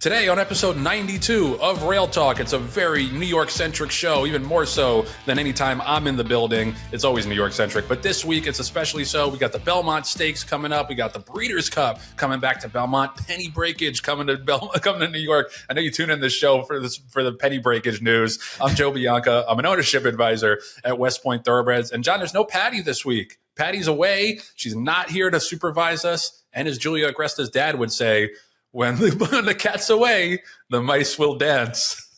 Today on episode 92 of Rail Talk, it's a very New York-centric show, even more so than any time I'm in the building. It's always New York-centric, but this week it's especially so. We got the Belmont Stakes coming up. We got the Breeders' Cup coming back to Belmont. Penny breakage coming to New York. I know you tune in this show for the penny breakage news. I'm Joe Bianca. I'm an ownership advisor at West Point Thoroughbreds. And John, there's no Patty this week. Patty's away. She's not here to supervise us. And as Julia Agresta's dad would say, when the cat's away, the mice will dance.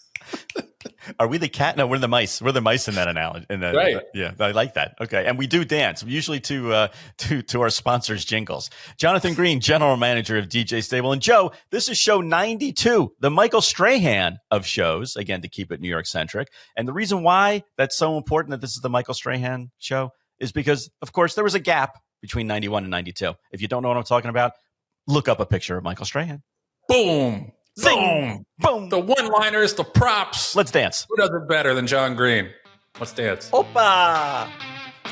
Are we the cat? No, we're the mice. We're the mice in that analogy. Right. Yeah, I like that. Okay, and we do dance, usually to our sponsors' jingles. Jonathan Green, General Manager of DJ Stable. And Joe, this is show 92, the Michael Strahan of shows, again, to keep it New York-centric. And the reason why that's so important that this is the Michael Strahan show is because, of course, there was a gap between 91 and 92. If you don't know what I'm talking about, look up a picture of Michael Strahan. Boom. Zing. Boom. The one-liners, the props. Let's dance. Who does it better than Jon Green? Let's dance. Opa!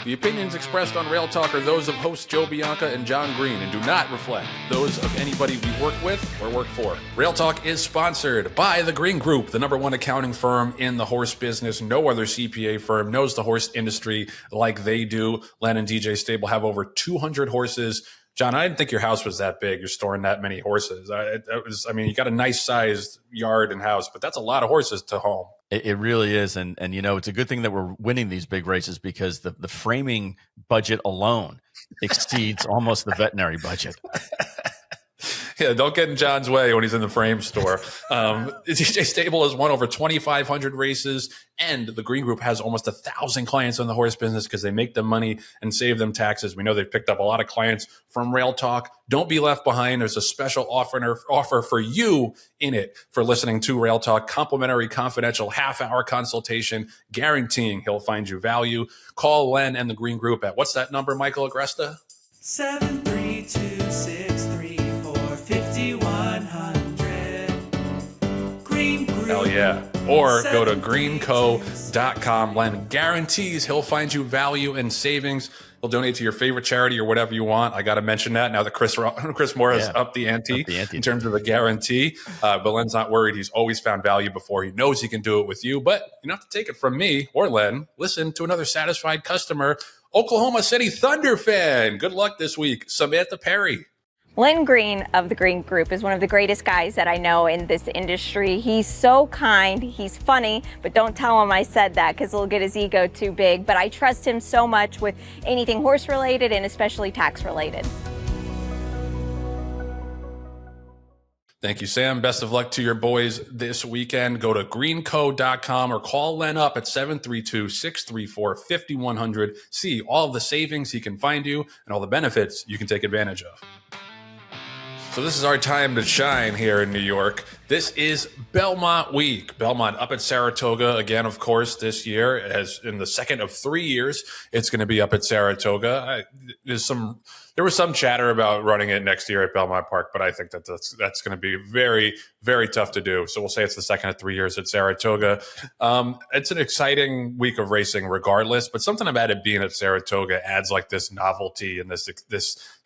The opinions expressed on Rail Talk are those of hosts Joe Bianca and Jon Green and do not reflect those of anybody we work with or work for. Rail Talk is sponsored by the Green Group, the #1 accounting firm in the horse business. No other CPA firm knows the horse industry like they do. Len and DJ Stable have over 200 horses. John, I didn't think your house was that big. You're storing that many horses. You got a nice sized yard and house, but that's a lot of horses to home. It really is. And it's a good thing that we're winning these big races because the framing budget alone exceeds almost the veterinary budget. Yeah, don't get in John's way when he's in the frame store. DJ Stable has won over 2,500 races, and the Green Group has almost 1,000 clients in the horse business because they make them money and save them taxes. We know they've picked up a lot of clients from Rail Talk. Don't be left behind. There's a special offer for you in it for listening to Rail Talk. Complimentary, confidential, half-hour consultation, guaranteeing he'll find you value. Call Len and the Green Group at, what's that number, Michael Agresta? 732-634-5100. Green Group. Hell yeah. Or go to greenco.com. Len guarantees he'll find you value and savings. He'll donate to your favorite charity or whatever you want. I got to mention that now that Chris Moore has upped the ante in terms of the guarantee. But Len's not worried. He's always found value before. He knows he can do it with you. But you don't have to take it from me or Len. Listen to another satisfied customer, Oklahoma City Thunder fan. Good luck this week, Samantha Perry. Len Green of the Green Group is one of the greatest guys that I know in this industry. He's so kind, he's funny, but don't tell him I said that because it'll get his ego too big. But I trust him so much with anything horse related and especially tax related. Thank you, Sam. Best of luck to your boys this weekend. Go to greenco.com or call Len up at 732-634-5100. See all of the savings he can find you and all the benefits you can take advantage of. So this is our time to shine here in New York. This is Belmont Week. Belmont up at Saratoga again, of course, this year. As in the second of 3 years, it's going to be up at Saratoga. There was some chatter about running it next year at Belmont Park, but I think that's going to be very, very tough to do. So we'll say it's the second of 3 years at Saratoga. It's an exciting week of racing regardless, but something about it being at Saratoga adds like this novelty and this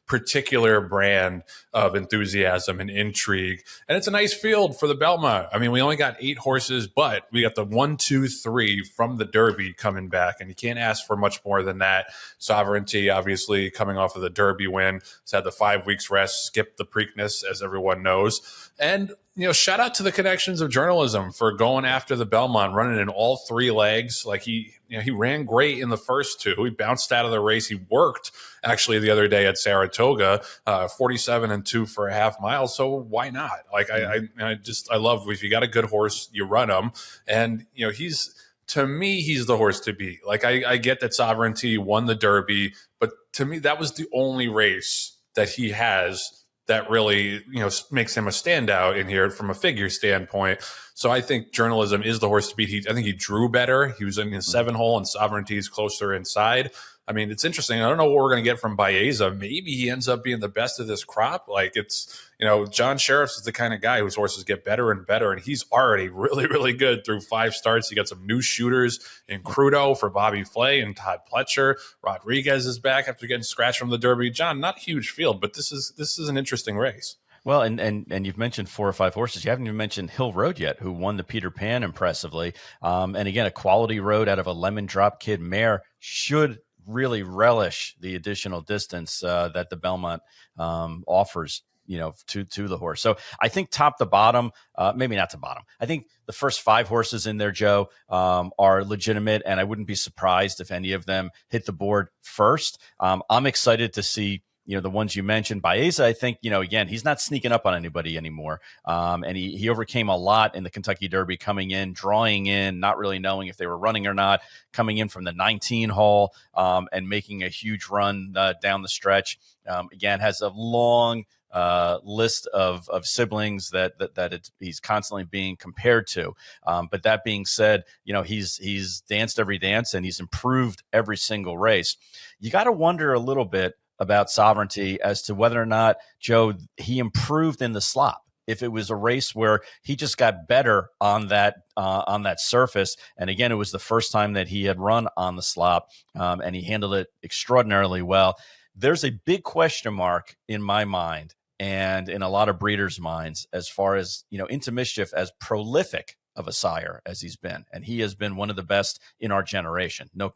particular brand of enthusiasm and intrigue. And it's a nice field for the Belmont. I mean, we only got 8 horses, but we got the 1, 2, 3 from the Derby coming back. And you can't ask for much more than that. Sovereignty, obviously, coming off of the Derby win. It's had the 5 weeks rest, skipped the Preakness, as everyone knows. And, shout out to the connections of journalism for going after the Belmont, running in all 3 legs. Like he ran great in the first 2. He bounced out of the race. He worked actually the other day at Saratoga, 47 and 2 for a half mile. So why not? Like I love if you got a good horse, you run him. And to me, he's the horse to beat. Like I get that Sovereignty won the Derby, but to me, that was the only race that he has that really, makes him a standout in here from a figure standpoint. So I think journalism is the horse to beat. I think he drew better. He was in his 7-hole and Sovereignty's closer inside. I mean, it's interesting. I don't know what we're going to get from Baeza. Maybe he ends up being the best of this crop. Like it's, John Sheriff's is the kind of guy whose horses get better and better. And he's already really, really good through 5 starts. He got some new shooters in Crudo for Bobby Flay and Todd Pletcher. Rodriguez is back after getting scratched from the Derby. John, not a huge field, but this is an interesting race. Well, and you've mentioned 4 or 5 horses. You haven't even mentioned Hill Road yet, who won the Peter Pan impressively. And again, a quality road out of a Lemon Drop Kid mare should really relish the additional distance that the Belmont offers, to the horse. So I think top to bottom, maybe not to bottom. I think the first 5 horses in there, Joe, are legitimate, and I wouldn't be surprised if any of them hit the board first. I'm excited to see the ones you mentioned. Baeza, I think, again, he's not sneaking up on anybody anymore. And he overcame a lot in the Kentucky Derby, coming in, drawing in, not really knowing if they were running or not, coming in from the 19 hole and making a huge run down the stretch. Again, has a long list of siblings that he's constantly being compared to. But that being said, he's danced every dance and he's improved every single race. You got to wonder a little bit about Sovereignty as to whether or not, Joe, he improved in the slop. If it was a race where he just got better on that surface, and again, it was the first time that he had run on the slop, and he handled it extraordinarily well. There's a big question mark in my mind and in a lot of breeders' minds as far as, Into Mischief, as prolific of a sire as he's been, and he has been one of the best in our generation. No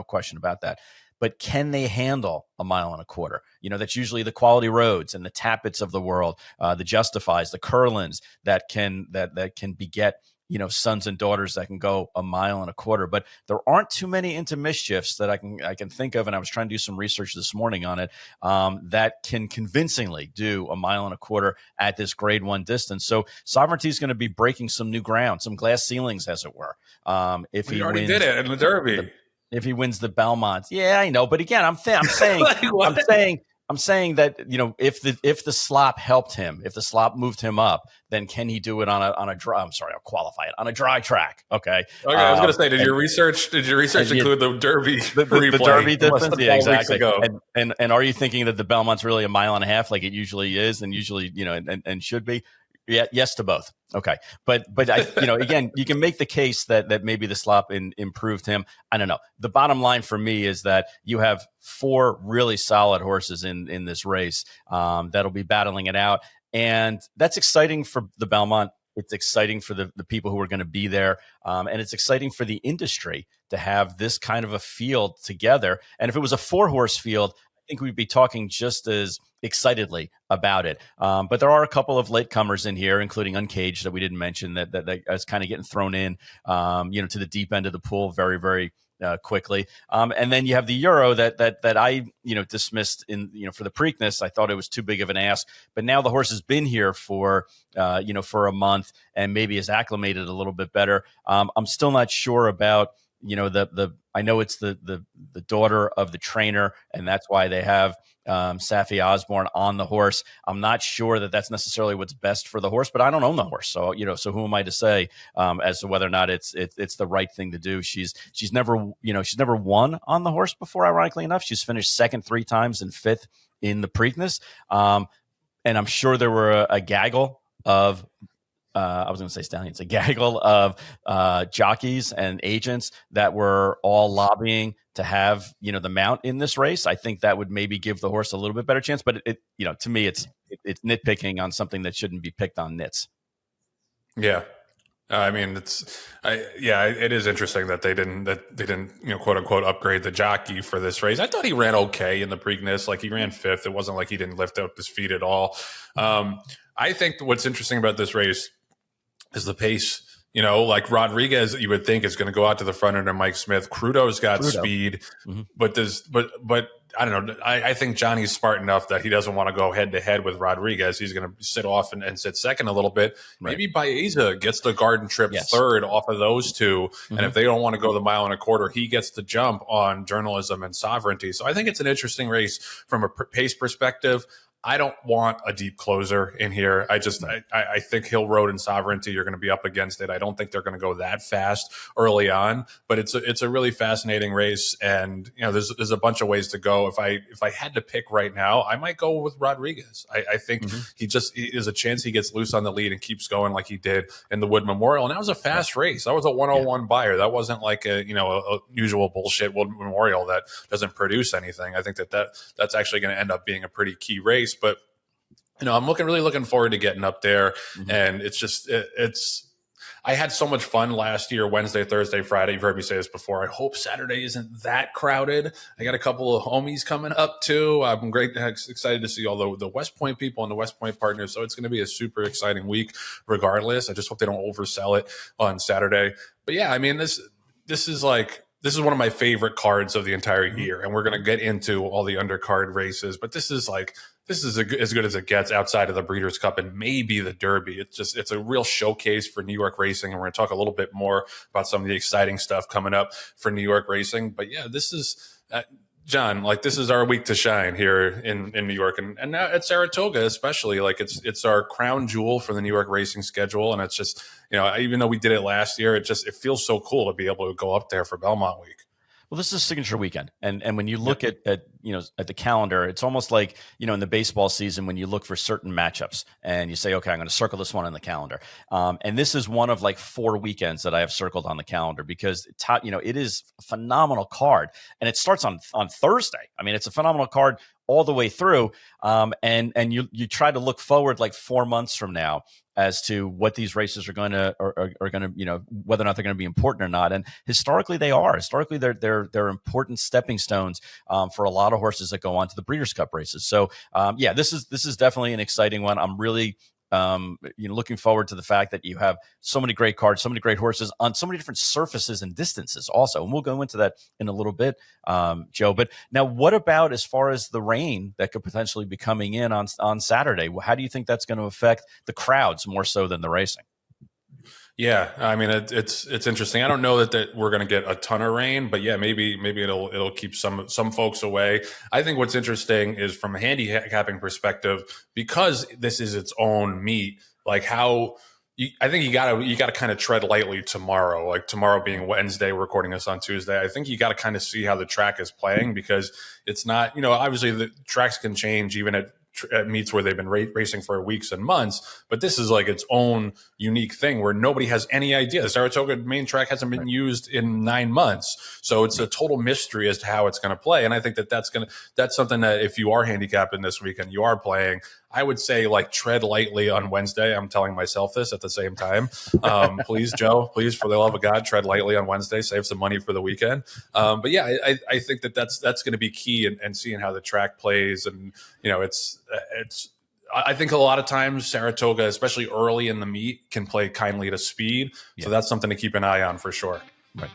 question about that. But can they handle a 1.25 miles? That's usually the Quality Roads and the Tappets of the world, the Justifies, the Curlins that can beget, sons and daughters that can go 1.25 miles. But there aren't too many Into Mischiefs that I can think of, and I was trying to do some research this morning on it, that can convincingly do 1.25 miles at this Grade 1 distance. So Sovereignty is going to be breaking some new ground, some glass ceilings, as it were. If he already wins did it in the Derby. If he wins the Belmont, yeah, I know. But again, I'm saying, Like, I'm saying that if the slop helped him, if the slop moved him up, then can he do it on a dry? I'm sorry, I'll qualify it on a dry track. Okay. I was going to say, did your research include the Derby the Derby distance? Yeah, exactly. Ago. And are you thinking that the Belmont's really 1.5 miles like it usually is, and usually and should be? Yeah, yes to both. Okay, but I, again, you can make the case that maybe the slop improved him. I don't know. The bottom line for me is that you have 4 really solid horses in this race that'll be battling it out, and that's exciting for the Belmont. It's exciting for the people who are going to be there, and it's exciting for the industry to have this kind of a field together. And if it was a 4-horse field, I think we'd be talking just as excitedly about it. But there are a couple of latecomers in here, including Uncaged, that we didn't mention that is kind of getting thrown in, to the deep end of the pool very, very quickly. And then you have the Euro that I, dismissed for the Preakness. I thought it was too big of an ask, but now the horse has been here for a month and maybe is acclimated a little bit better. I'm still not sure about, I know it's the daughter of the trainer, and that's why they have Safi Osborne on the horse. I'm not sure that that's necessarily what's best for the horse, but I don't own the horse, so so who am I to say as to whether or not it's the right thing to do? She's never won on the horse before. Ironically enough, she's finished second 3 times and 5th in the Preakness, and I'm sure there were a gaggle of. I was going to say stallions, a gaggle of jockeys and agents that were all lobbying to have, the mount in this race. I think that would maybe give the horse a little bit better chance, but it to me, it's nitpicking on something that shouldn't be picked on nits. Yeah. I mean, it is interesting that they didn't, quote unquote, upgrade the jockey for this race. I thought he ran okay in the Preakness. Like, he ran 5th. It wasn't like he didn't lift up his feet at all. I think what's interesting about this race is the pace. Like Rodriguez, you would think is going to go out to the front under Mike Smith. Crudo's got speed, but I don't know. I think Johnny's smart enough that he doesn't want to go head to head with Rodriguez. He's going to sit off and sit second a little bit. Right. Maybe Baeza gets the Garden Trip third off of those 2. And if they don't want to go the 1.25 miles, he gets the jump on Journalism and Sovereignty. So I think it's an interesting race from a pace perspective. I don't want a deep closer in here. I think Hill Road and Sovereignty are going to be up against it. I don't think they're going to go that fast early on, but it's a really fascinating race, and there's a bunch of ways to go. If I had to pick right now, I might go with Rodriguez. I think he is a chance he gets loose on the lead and keeps going like he did in the Wood Memorial, and that was a fast race. That was a 101 buyer. That wasn't like a usual bullshit Wood Memorial that doesn't produce anything. I think that's actually going to end up being a pretty key race. But I'm really looking forward to getting up there. Mm-hmm. And I had so much fun last year, Wednesday, Thursday, Friday. You've heard me say this before. I hope Saturday isn't that crowded. I got a couple of homies coming up too. I'm excited to see all the West Point people and the West Point partners. So it's going to be a super exciting week regardless. I just hope they don't oversell it on Saturday. But yeah, I mean, this is one of my favorite cards of the entire year. And we're going to get into all the undercard races, but this is as good as it gets outside of the Breeders' Cup and maybe the Derby. It's a real showcase for New York racing, and we're going to talk a little bit more about some of the exciting stuff coming up for New York racing. But yeah, this is John. This is our week to shine here in New York, and now at Saratoga especially. It's our crown jewel for the New York racing schedule, and it's just even though we did it last year, it feels so cool to be able to go up there for Belmont Week. Well, this is a signature weekend, and when you look at the calendar, it's almost like in the baseball season when you look for certain matchups and you say, okay, I'm going to circle this one on the calendar, and this is one of 4 weekends that I have circled on the calendar because it is a phenomenal card, and it starts on Thursday. I mean, it's a phenomenal card all the way through, and you try to look forward 4 months from now as to what these races are going to whether or not they're going to be important or not. And historically they are. Historically they're important stepping stones for a lot of horses that go on to the Breeders' Cup races. So this is definitely an exciting one. I'm really looking forward to the fact that you have so many great cards, so many great horses on so many different surfaces and distances also. And we'll go into that in a little bit, Joe. But now what about as far as the rain that could potentially be coming in on Saturday? How do you think that's going to affect the crowds more so than the racing? Yeah, I mean it's interesting. I don't know that we're going to get a ton of rain, but yeah, maybe it'll keep some folks away. I think what's interesting is from a handicapping perspective, because this is its own meet. I think you gotta kind of tread lightly tomorrow. Tomorrow being Wednesday, we're recording this on Tuesday. I think you got to kind of see how the track is playing because it's not. Obviously the tracks can change even at meets where they've been racing for weeks and months, but this is its own unique thing where nobody has any idea. The Saratoga main track hasn't been used in 9 months, so it's a total mystery as to how it's going to play. And I think that's something that if you are handicapping this weekend, you are playing, I would say tread lightly on Wednesday. I'm telling myself this at the same time. Please, Joe, please, for the love of God, tread lightly on Wednesday. Save some money for the weekend. But yeah, I think that's going to be key and seeing how the track plays. And I think a lot of times Saratoga, especially early in the meet, can play kindly to speed. Yeah. So that's something to keep an eye on for sure. Right.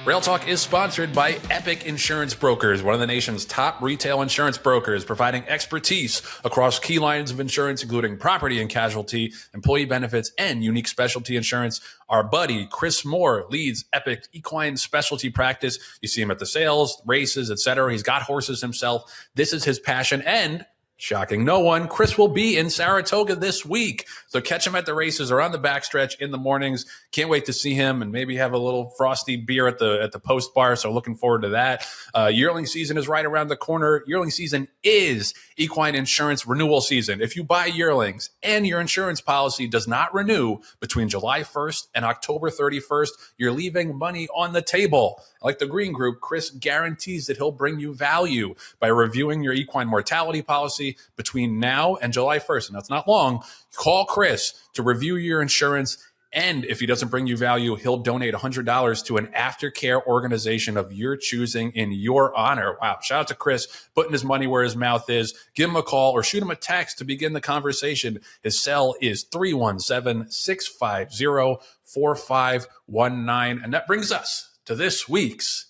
Rail Talk is sponsored by Epic Insurance Brokers, one of the nation's top retail insurance brokers, providing expertise across key lines of insurance, including property and casualty, employee benefits, and unique specialty insurance. Our buddy, Chris Moore, leads Epic Equine Specialty Practice. You see him at the sales, races, etc. He's got horses himself. This is his passion, and shocking no one, Chris will be in Saratoga this week. So catch him at the races or on the backstretch in the mornings. Can't wait to see him and maybe have a little frosty beer at the post bar. So looking forward to that. Yearling season is right around the corner. Yearling season is equine insurance renewal season. If you buy yearlings and your insurance policy does not renew between July 1st and October 31st, you're leaving money on the table. Like the Green Group, Chris guarantees that he'll bring you value by reviewing your equine mortality policy between now and July 1st. And that's not long. Call Chris to review your insurance. And if he doesn't bring you value, he'll donate $100 to an aftercare organization of your choosing in your honor. Wow. Shout out to Chris, putting his money where his mouth is. Give him a call or shoot him a text to begin the conversation. His cell is 317-650-4519. And that brings us to this week's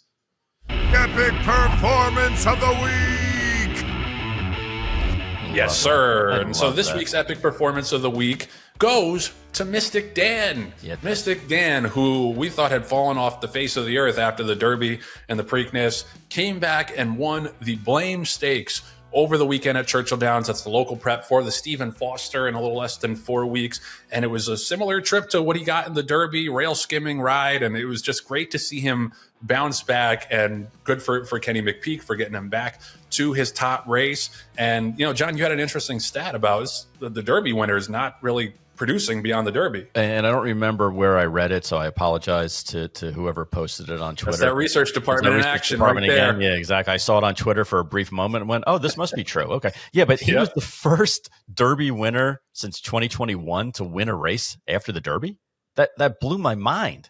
Epic Performance of the Week. Yes, sir. And so this week's Epic Performance of the Week goes to Mystic Dan. Yep. Mystic Dan, who we thought had fallen off the face of the earth after the Derby and the Preakness, came back and won the Belmont Stakes over the weekend at Churchill Downs. That's the local prep for the Stephen Foster in a little less than 4 weeks. And it was a similar trip to what he got in the Derby, rail skimming ride. And it was just great to see him bounce back, and good for Kenny McPeak for getting him back to his top race. And, John, you had an interesting stat about the Derby winners not really producing beyond the Derby. And I don't remember where I read it, so I apologize to whoever posted it on Twitter. That's that research department in action right there. Again. Yeah, exactly. I saw it on Twitter for a brief moment and went, oh, this must be true. Okay. Yeah, but he was the first Derby winner since 2021 to win a race after the Derby. That blew my mind.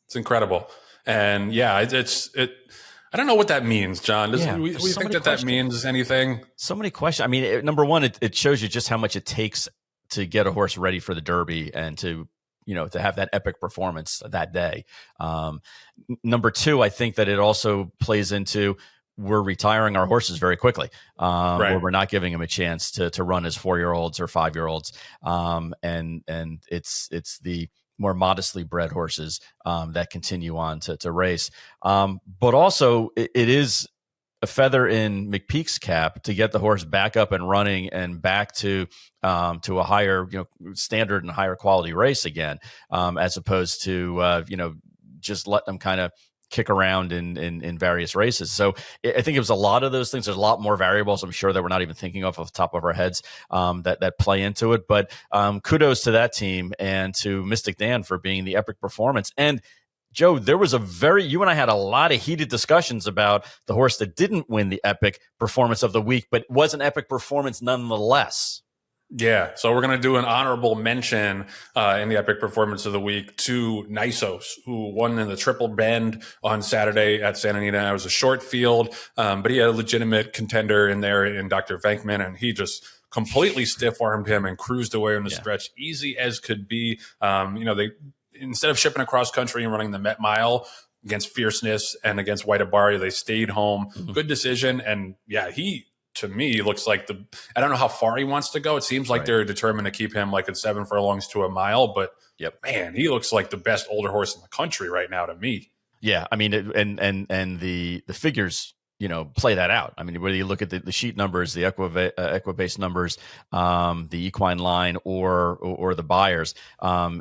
It's incredible. And yeah, I don't know what that means, John. We think that means anything? So many questions. I mean, number one, it shows you just how much it takes to get a horse ready for the Derby and to have that epic performance that day. Number two, I think that it also plays into we're retiring our horses very quickly, or we're not giving them a chance to run as 4-year-olds or 5-year-olds. And it's the more modestly bred horses that continue on to race. But also it is a feather in McPeak's cap to get the horse back up and running and back to a higher standard and higher quality race again, as opposed to just let them kind of kick around in various races. So I think it was a lot of those things. There's a lot more variables, I'm sure, that we're not even thinking of off the top of our heads that play into it. But kudos to that team and to Mystic Dan for being the epic performance. And Joe, there was you and I had a lot of heated discussions about the horse that didn't win the epic performance of the week, but was an epic performance nonetheless. Yeah, so we're going to do an honorable mention in the epic performance of the week to Nisos, who won in the Triple Bend on Saturday at Santa Anita. It was a short field, but he had a legitimate contender in there in Dr. Venkman, and he just completely stiff-armed him and cruised away on the stretch, easy as could be. They instead of shipping across country and running the Met Mile against Fierceness and against White Abari, they stayed home. Mm-hmm. Good decision. And yeah, he, to me, looks like I don't know how far he wants to go. It seems like they're determined to keep him like at 7 furlongs to a mile, but man, he looks like the best older horse in the country right now to me. Yeah. I mean, and the figures, play that out. I mean, whether you look at the sheet numbers, the Equibase numbers, the equine line, or the buyers,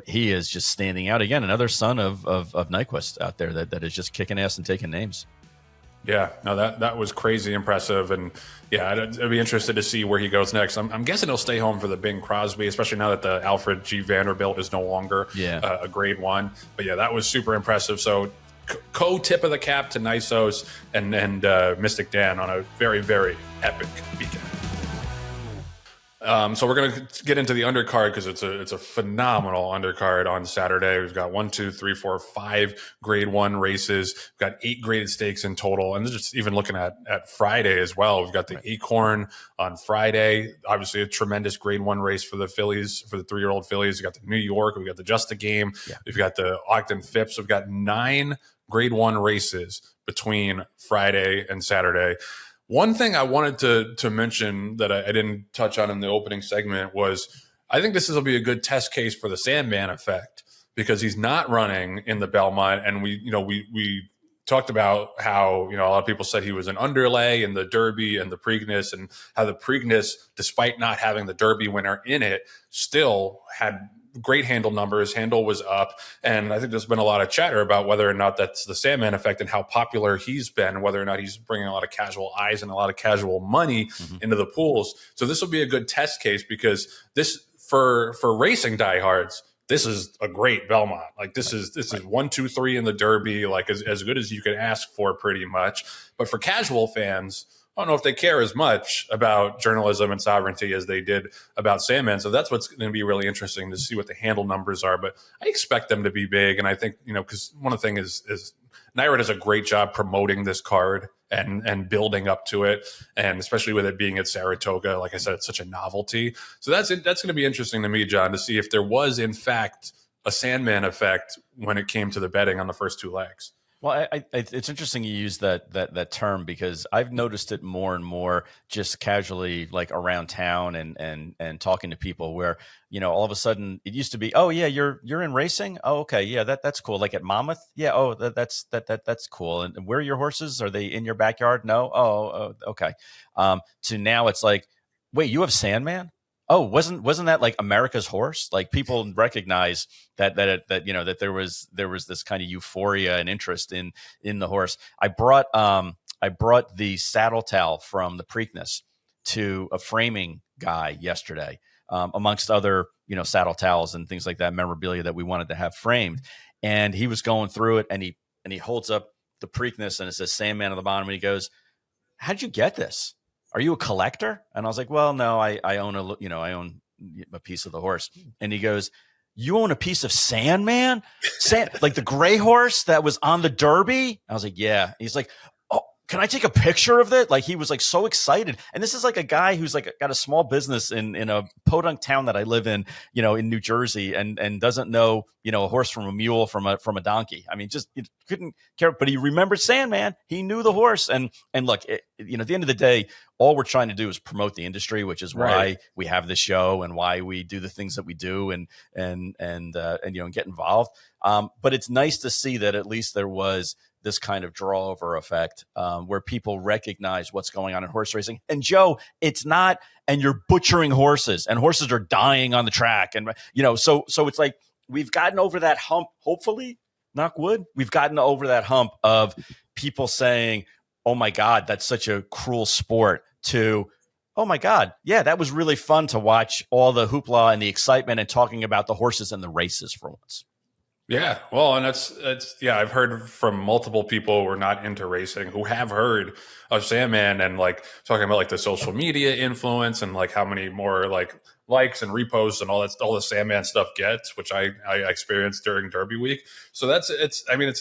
he is just standing out again. Another son of Nyquist out there that is just kicking ass and taking names. Yeah, no, that was crazy impressive, and yeah, I'd be interested to see where he goes next. I'm guessing he'll stay home for the Bing Crosby, especially now that the Alfred G. Vanderbilt is no longer a Grade 1. But yeah, that was super impressive. So co-tip of the cap to Nisos and Mystic Dan on a very, very epic weekend. So we're going to get into the undercard because it's a phenomenal undercard on Saturday. We've got 5 Grade 1 races. We've got 8 graded stakes in total. And just even looking at Friday as well, we've got the Acorn on Friday. Obviously a tremendous Grade 1 race for the fillies, for the 3-year-old fillies. We've got the New York. We've got the Just a Game. Yeah. We've got the Ogden Phipps. We've got 9 Grade 1 races between Friday and Saturday. One thing I wanted to mention that I didn't touch on in the opening segment was I think this will be a good test case for the Sandman effect because he's not running in the Belmont, and we talked about how a lot of people said he was an underlay in the Derby and the Preakness, and how the Preakness, despite not having the Derby winner in it, still had great handle numbers. Handle was up. And I think there's been a lot of chatter about whether or not that's the Sandman effect and how popular he's been, whether or not he's bringing a lot of casual eyes and a lot of casual money into the pools. So this will be a good test case because this for racing diehards, this is a great Belmont. Like this is 1, 2, 3 in the Derby, like as good as you could ask for pretty much. But for casual fans, I don't know if they care as much about journalism and sovereignty as they did about Sandman. So that's what's going to be really interesting to see what the handle numbers are. But I expect them to be big. And I think, because one of the things is Naira does a great job promoting this card and building up to it. And especially with it being at Saratoga, like I said, it's such a novelty. So that's going to be interesting to me, John, to see if there was, in fact, a Sandman effect when it came to the betting on the first 2 legs. Well, it's interesting you use that term because I've noticed it more and more just casually, like around town and talking to people where, all of a sudden it used to be, oh yeah, you're in racing. Oh, okay. Yeah, that's cool. Like at Monmouth. Yeah. Oh, that's cool. And where are your horses? Are they in your backyard? No. Oh, okay. To now it's like, wait, you have Sandman? Oh, wasn't that like America's horse? Like people recognize that there was this kind of euphoria and interest in the horse. I brought the saddle towel from the Preakness to a framing guy yesterday amongst other, saddle towels and things like that, memorabilia that we wanted to have framed. And he was going through it, and he holds up the Preakness, and it says Sandman on the bottom, and he goes, "How'd you get this? Are you a collector?" And I was like, "Well, no, I own I own a piece of the horse." And he goes, "You own a piece of Sandman? Like the gray horse that was on the Derby?" I was like, "Yeah." He's like, "Oh, can I take a picture of it?" Like, he was like so excited. And this is like a guy who's like got a small business in a podunk town that I live in, in New Jersey, and doesn't know, a horse from a mule from a donkey. I mean, just couldn't care, but he remembered Sandman. He knew the horse. And look, at the end of the day, all we're trying to do is promote the industry, which is why we have this show and why we do the things that we do and get involved. But it's nice to see that at least there was this kind of draw over effect where people recognize what's going on in horse racing. And Joe, it's not, and you're butchering horses, and horses are dying on the track. And, so it's like, we've gotten over that hump, hopefully, knock wood, we've gotten over that hump of people saying, "Oh my God, that's such a cruel sport," to, "Oh my God, yeah, that was really fun to watch all the hoopla and the excitement and talking about the horses and the races for once." Yeah, well, and I've heard from multiple people who are not into racing who have heard of Sandman, and like talking about like the social media influence and like how many more like likes and reposts and all the Sandman stuff gets, which I experienced during Derby week. So it's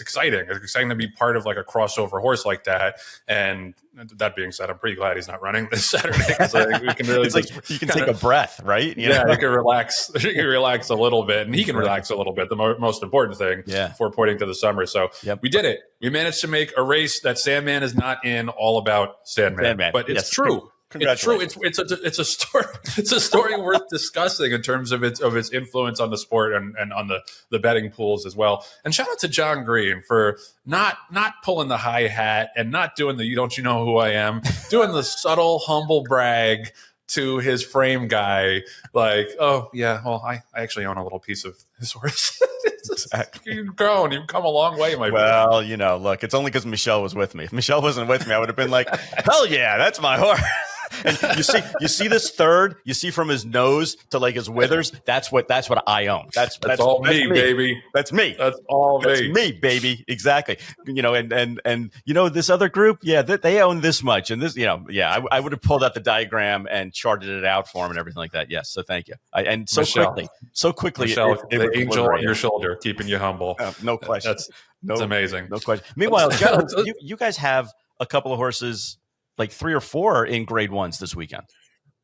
exciting. It's exciting to be part of like a crossover horse like that. And that being said, I'm pretty glad he's not running this Saturday, because we can really, it's like you can take a breath, right? You can relax. You can relax a little bit, and he can relax a little bit. The most important thing before pointing to the summer. So we did it. We managed to make a race that Sandman is not in all about Sandman. But it's true. It's true. It's a story. It's a story worth discussing in terms of its influence on the sport and on the betting pools as well. And shout out to Jon Green for not pulling the high hat and not doing the "you know who I am," doing the subtle, humble brag to his frame guy, like, "Oh yeah, well, I actually own a little piece of his horse." You've grown. You've come a long way, my friend. Well, look, it's only because Michelle was with me. If Michelle wasn't with me, I would have been like, "Hell yeah, that's my horse." And you see this third, you see from his nose to like his withers. That's what I own. That's all me, baby. That's me. That's all me. That's me, baby. Exactly. And this other group, they own this much, and this, I would have pulled out the diagram and charted it out for him and everything like that. Yes. So thank you. So quickly, Michelle, the angel on your shoulder, keeping you humble. No question. That's amazing. No question. Meanwhile, Joe, you guys have a couple of horses, like 3 or 4 in grade ones this weekend.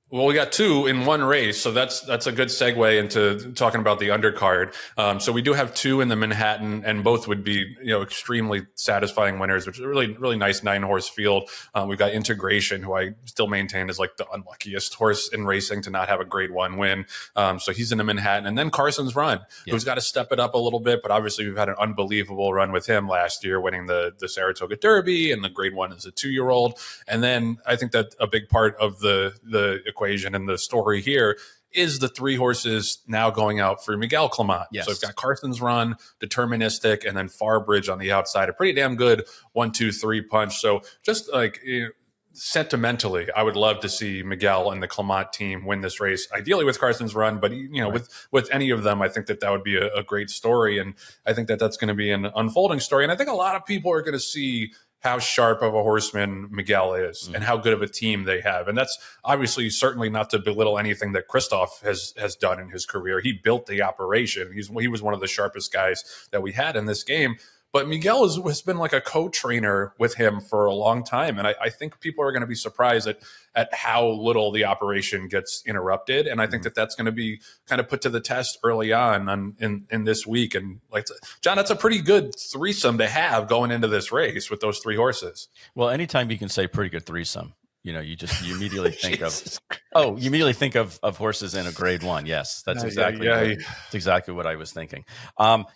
Well, we got 2 in one race, so that's a good segue into talking about the undercard. So we do have 2 in the Manhattan, and both would be extremely satisfying winners, which is a really, really nice 9-horse field. We've got Integration, who I still maintain is like the unluckiest horse in racing to not have a grade 1 win. So he's in the Manhattan, and then Carson's Run, who's got to step it up a little bit, but obviously we've had an unbelievable run with him last year, winning the Saratoga Derby, and the grade 1 as a 2-year-old. And then I think that a big part of the equation and the story here is the 3 horses now going out for Miguel Clement. Yes. So we've got Carson's Run, Deterministic, and then Farbridge on the outside. A pretty damn good 1-2-3 punch. So just like sentimentally, I would love to see Miguel and the Clement team win this race, ideally with Carson's Run, but with any of them, I think that would be a great story. And I think that that's going to be an unfolding story. And I think a lot of people are going to see how sharp of a horseman Miguel is and how good of a team they have. And that's obviously certainly not to belittle anything that Christoph has done in his career. He built the operation. He was one of the sharpest guys that we had in this game. But Miguel has been like a co-trainer with him for a long time. And I think people are going to be surprised at how little the operation gets interrupted. And I think that that's going to be kind of put to the test early on in this week. And like, John, that's a pretty good threesome to have going into this race with those 3 horses. Well, anytime you can say pretty good threesome, you immediately think of horses in a grade 1. Yes, that's exactly that's exactly what I was thinking. It's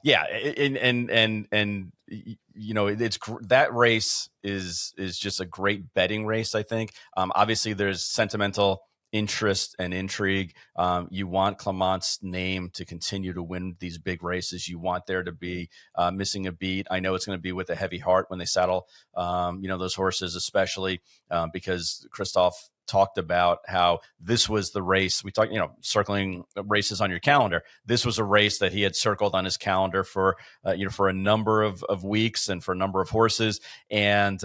that race is just a great betting race. I think obviously there's sentimental interest and intrigue. You want Clement's name to continue to win these big races. You want there to be missing a beat. I know it's going to be with a heavy heart when they saddle, those horses, especially because Christoph talked about how this was the race. We talked, circling races on your calendar. This was a race that he had circled on his calendar for, for a number of weeks and for a number of horses. And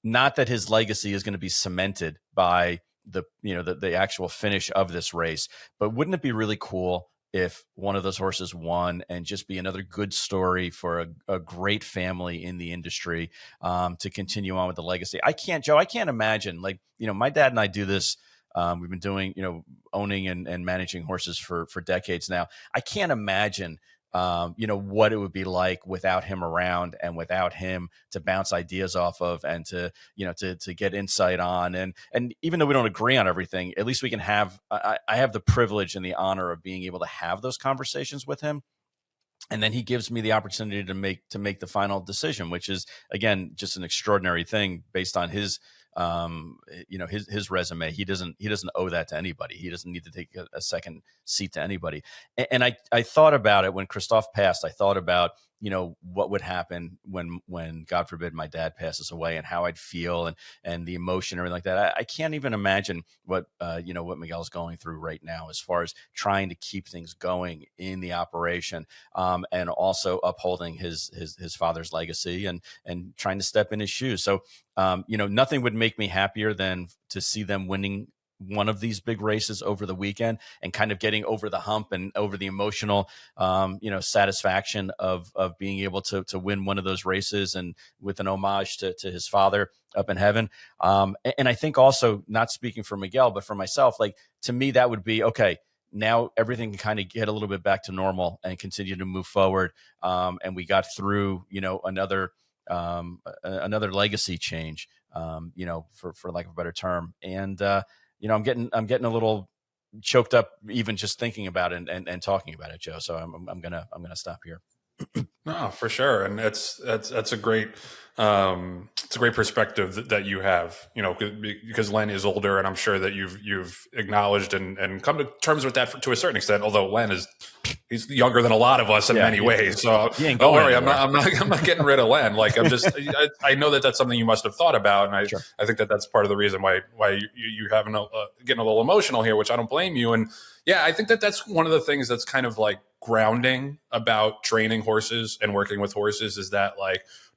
not that his legacy is going to be cemented by the actual finish of this race, but wouldn't it be really cool if one of those horses won and just be another good story for a great family in the industry to continue on with the legacy? I can't imagine, my dad and I do this. We've been doing, owning and managing horses for decades now. I can't imagine, what it would be like without him around and without him to bounce ideas off of and to get insight on. And even though we don't agree on everything, at least we can have, I have the privilege and the honor of being able to have those conversations with him. And then he gives me the opportunity to make the final decision, which is, again, just an extraordinary thing based on his resume. He doesn't owe that to anybody. He doesn't need to take a second seat to anybody. And I thought about it when Christoph passed. I thought about, what would happen when God forbid my dad passes away and how I'd feel and the emotion and everything like that. I can't even imagine what Miguel's going through right now as far as trying to keep things going in the operation, and also upholding his father's legacy and trying to step in his shoes. So, nothing would make me happier than to see them winning one of these big races over the weekend and kind of getting over the hump and over the emotional, satisfaction of being able to win one of those races and with an homage to his father up in heaven. And I think also, not speaking for Miguel, but for myself, to me, that would be, okay, now everything can kind of get a little bit back to normal and continue to move forward. And we got through, another legacy change, for lack of a better term. And, I'm getting a little choked up even just thinking about it and talking about it, Joe. So I'm gonna stop here. No, for sure, and that's a great perspective that you have. Because Len is older, and I'm sure that you've acknowledged and come to terms with that to a certain extent. Although Len he's younger than a lot of us in many ways, so don't worry, I'm not getting rid of Len. I know that that's something you must have thought about, and I think that that's part of the reason why you having getting a little emotional here, which I don't blame you. And yeah, I think that that's one of the things that's kind of grounding about training horses and working with horses is that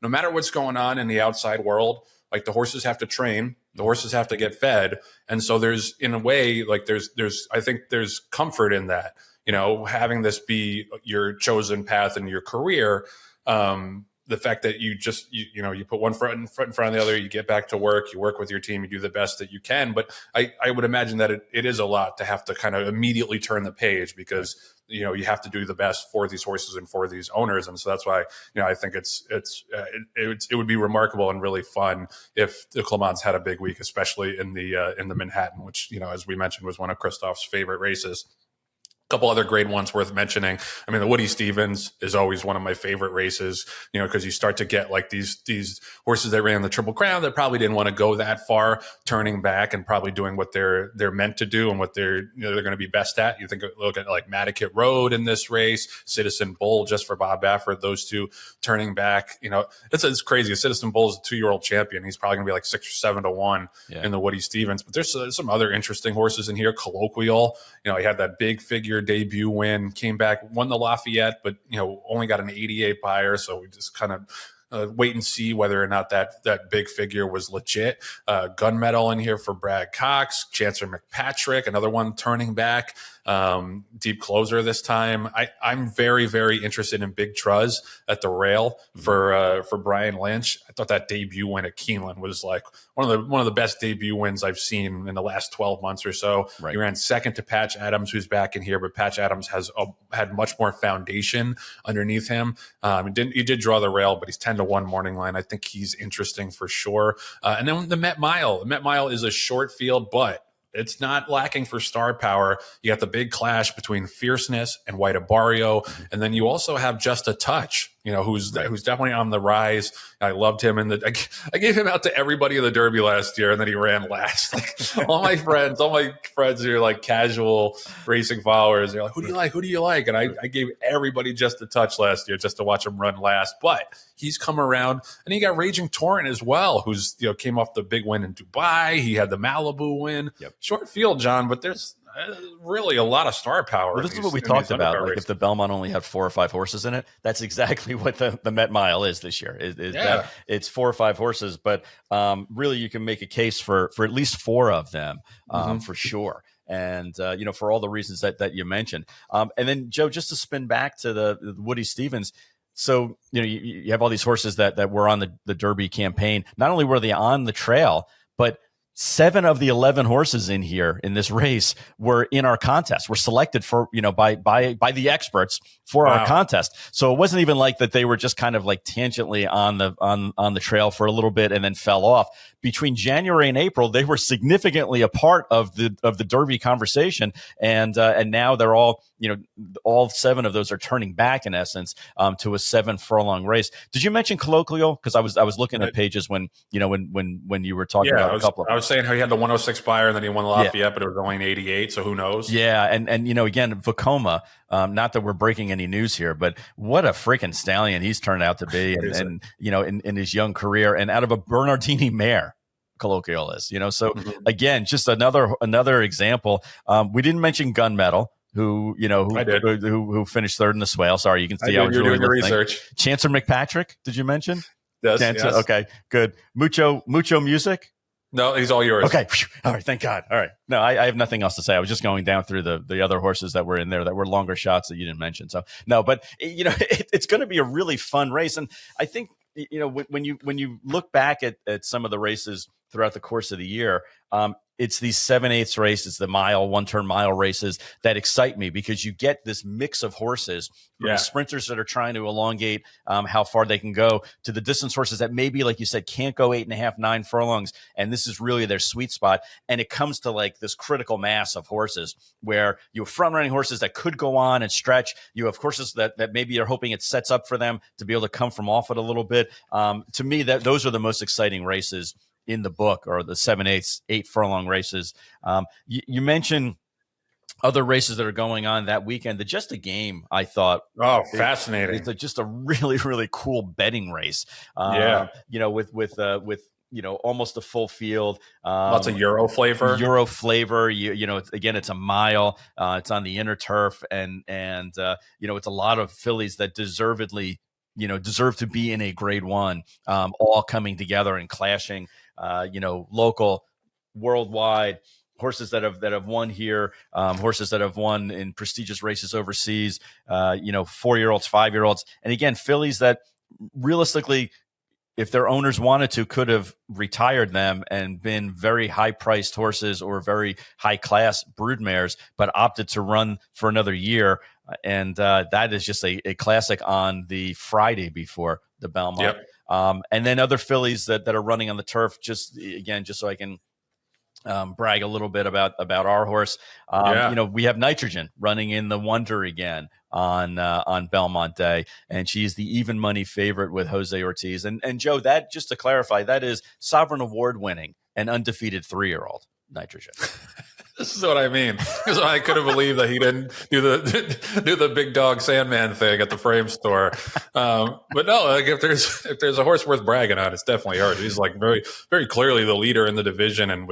no matter what's going on in the outside world, the horses have to train, the horses have to get fed. And so there's, in a way, I think there's comfort in that, having this be your chosen path in your career. The fact that you just, you put one foot in front of the other, you get back to work, you work with your team, you do the best that you can. But I would imagine that it is a lot to have to kind of immediately turn the page because, you have to do the best for these horses and for these owners. And so that's why, I think it would be remarkable and really fun if the Clements had a big week, especially in the Manhattan, which, as we mentioned, was one of Christoph's favorite races. Couple other great ones worth mentioning. I mean, the Woody Stevens is always one of my favorite races, because you start to get these horses that ran the Triple Crown that probably didn't want to go that far, turning back and probably doing what they're meant to do and what they're going to be best at. You look at Matticat Road in this race, Citizen Bull just for Bob Baffert, those two turning back. It's crazy. Citizen Bull is a 2-year-old champion. He's probably going to be 6 or 7 to 1 in the Woody Stevens. But there's some other interesting horses in here. Colloquial, he had that big figure debut win, came back, won the Lafayette, but only got an 88 buyer, so we just kind of wait and see whether or not that big figure was legit. Gunmetal in here for Brad Cox, Chancellor McPatrick, another one turning back. Deep closer this time. I'm very, very interested in Big Truz at the rail for Brian Lynch. I thought that debut win at Keeneland was one of the best debut wins I've seen in the last 12 months or so. Right. He ran second to Patch Adams, who's back in here, but Patch Adams has had much more foundation underneath him. He did draw the rail, but he's 10 to 1 morning line. I think he's interesting for sure. And then the Met Mile. The Met Mile is a short field, but it's not lacking for star power. You got the big clash between Fierceness and White Abario. And then you also have Just a Touch who's definitely on the rise. I loved him, and I gave him out to everybody in the Derby last year, and then he ran last. Like all my friends who are like casual racing followers, they're like, "Who do you like? Who do you like?" And I gave everybody just a touch last year just to watch him run last. But he's come around, and he got Raging Torrent as well, who's came off the big win in Dubai. He had the Malibu win. Yep. Short field, John, but there's really a lot of star power. Well, this is what we talked about. Like if the Belmont only had 4 or 5 horses in it, that's exactly what the Met Mile is this year. That it's 4 or 5 horses, but really you can make a case for at least 4 of them for sure. And for all the reasons that you mentioned. And then Joe, just to spin back to the Woody Stevens. So you have all these horses that were on the Derby campaign. Not only were they on the trail, but 7 of the 11 horses in here in this race were in our contest. Were selected for by the experts for our contest. So it wasn't even like that they were just kind of like tangentially on the trail for a little bit and then fell off. Between January and April, they were significantly a part of the Derby conversation, and now they're all all 7 of those are turning back in essence to a 7 furlong race. Did you mention Colloquial? Because I was looking at pages when you were talking about a couple of them. I was saying how he had the 106 buyer and then he won Lafayette, but it was only an 88. So who knows? Yeah, and again, Vacoma. Not that we're breaking any news here, but what a freaking stallion he's turned out to be, and in his young career, and out of a Bernardini mare. Colloquial is, so again, just another example. We didn't mention Gunmetal, who finished 3rd in the Swale. Sorry, you can see I was doing research. Chancer McPatrick, did you mention? Yes, Chancer, yes. Okay, good. Mucho Music. No, he's all yours. Okay. All right. Thank God. All right. No, I have nothing else to say. I was just going down through the other horses that were in there that were longer shots that you didn't mention. So no, but it's going to be a really fun race. And I think, when you look back at some of the races throughout the course of the year, it's these 7/8 races, the mile, 1-turn mile races that excite me, because you get this mix of horses from the sprinters that are trying to elongate how far they can go to the distance horses that maybe, like you said, can't go 8.5, 9 furlongs. And this is really their sweet spot. And it comes to like this critical mass of horses where you have front running horses that could go on and stretch. You have horses that maybe are hoping it sets up for them to be able to come from off it a little bit. To me, those are the most exciting races in the book, or the 7/8, 8 furlong races. You mentioned other races that are going on that weekend. The Just a Game, I thought, fascinating. It's just a really, really cool betting race. With almost a full field. Lots of Euro flavor. It's a mile. It's on the inner turf, and it's a lot of fillies that deservedly deserve to be in a grade 1, all coming together and clashing, local, worldwide, horses that have won here, horses that have won in prestigious races overseas, 4-year-olds, 5-year-olds. And again, fillies that realistically, if their owners wanted to, could have retired them and been very high-priced horses or very high-class broodmares, but opted to run for another year. And that is just a classic on the Friday before the Belmont. Yep. And then other fillies that are running on the turf, just so I can brag a little bit about our horse. We have Nitrogen running in the Wonder again on Belmont Day, and she's the even money favorite with Jose Ortiz. And Joe, that, just to clarify, that is Sovereign Award winning and undefeated 3-year-old Nitrogen. This is what I mean. Because I couldn't believe that he didn't do the big dog Sandman thing at the frame store. But no, like if there's a horse worth bragging on, it's definitely her. He's like very, very clearly the leader in the division, and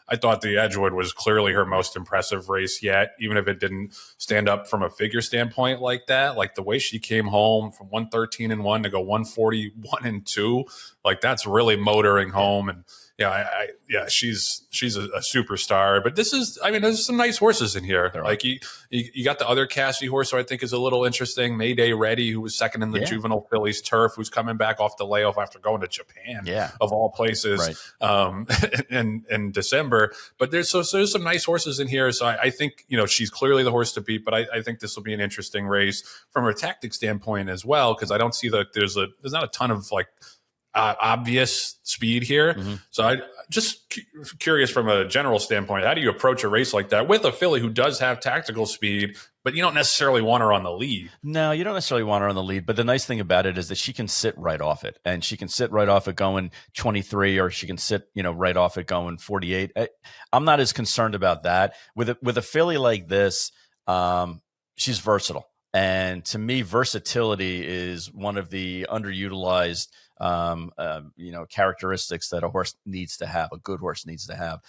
I thought the Edgewood was clearly her most impressive race yet, even if it didn't stand up from a figure standpoint like that. Like the way she came home from 113-1 to go 141-2, like that's really motoring home. And she's a superstar. But there's some nice horses in here. Like you got the other Cassie horse, who I think is a little interesting, Mayday Ready, who was second in the juvenile fillies turf, who's coming back off the layoff after going to Japan, of all places, in December. But there's some nice horses in here. So I think she's clearly the horse to beat. But I think this will be an interesting race from a tactic standpoint as well, because I don't see there's not a ton of like obvious speed here. Mm-hmm. So just curious from a general standpoint, how do you approach a race like that with a filly who does have tactical speed, but you don't necessarily want her on the lead? No, you don't necessarily want her on the lead. But the nice thing about it is that she can sit right off it, and she can sit right off it going 23, or she can sit, right off it going 48. I'm not as concerned about that with a filly like this. She's versatile. And to me, versatility is one of the underutilized, characteristics that a horse needs to have, a good horse needs to have.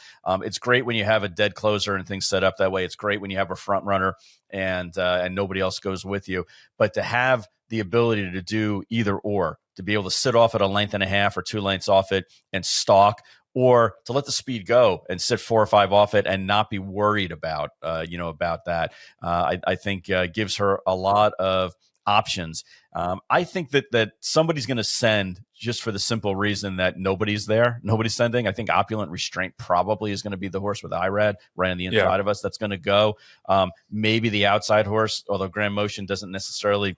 It's great when you have a dead closer and things set up that way. It's great when you have a front runner and nobody else goes with you. But to have the ability to do either or, to be able to sit off at a length and a half or 2 lengths off it and stalk, or to let the speed go and sit 4 or 5 off it and not be worried about that. I think gives her a lot of options. I think that somebody's going to send just for the simple reason that nobody's there. Nobody's sending. I think Opulent Restraint probably is going to be the horse with IRAD right on the inside of us that's going to go. Maybe the outside horse, although Grand Motion doesn't necessarily,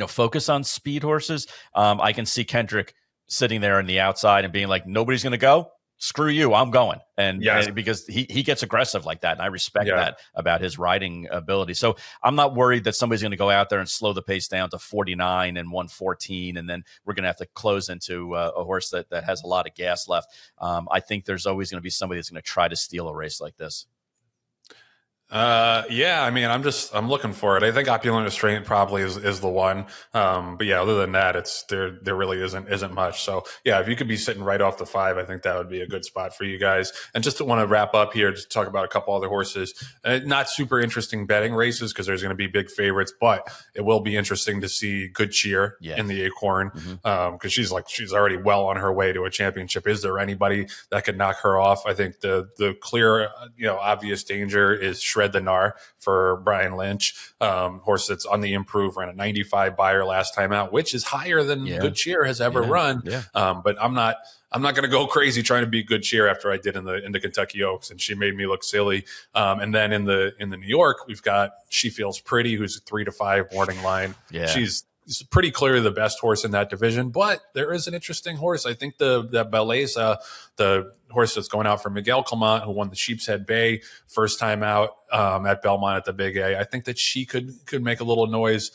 focus on speed horses. I can see Kendrick sitting there on the outside and being like, nobody's going to go. Screw you, I'm going. And because he gets aggressive like that. And I respect that about his riding ability. So I'm not worried that somebody's going to go out there and slow the pace down to 49 and 114. And then we're going to have to close into a horse that has a lot of gas left. I think there's always going to be somebody that's going to try to steal a race like this. I'm looking for it. I think Opulent Restraint probably is the one. But yeah, other than that, there really isn't much. So yeah, if you could be sitting right off the 5, I think that would be a good spot for you guys. And just to want to wrap up here, just talk about a couple other horses, not super interesting betting races because there's going to be big favorites, but it will be interesting to see Good Cheer in the Acorn. Cause she's already well on her way to a championship. Is there anybody that could knock her off? I think the clear, obvious danger is Shred the Gnar for Brian Lynch, horse that's on the improve, ran a 95 buyer last time out, which is higher than Good Cheer has ever run. But I'm not going to go crazy trying to beat Good Cheer after I did in the Kentucky Oaks, and she made me look silly. And then in the New York, we've got She Feels Pretty, who's a 3 to 5 morning line. She's pretty clearly the best horse in that division, but there is an interesting horse. I think the Beleza, the horse that's going out for Miguel Clement, who won the Sheep's Head Bay first time out at Belmont at the Big A. I think that she could make a little noise.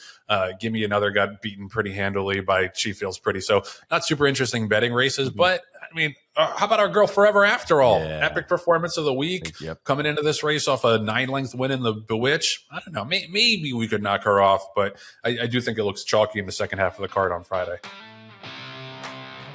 Gimme Another got beaten pretty handily by She Feels Pretty. So not super interesting betting races, but I mean, how about our girl Forever After All? Epic performance of the week, coming into this race off a 9-length win in the Bewitch. I don't know, maybe we could knock her off, but I do think it looks chalky in the second half of the card on Friday.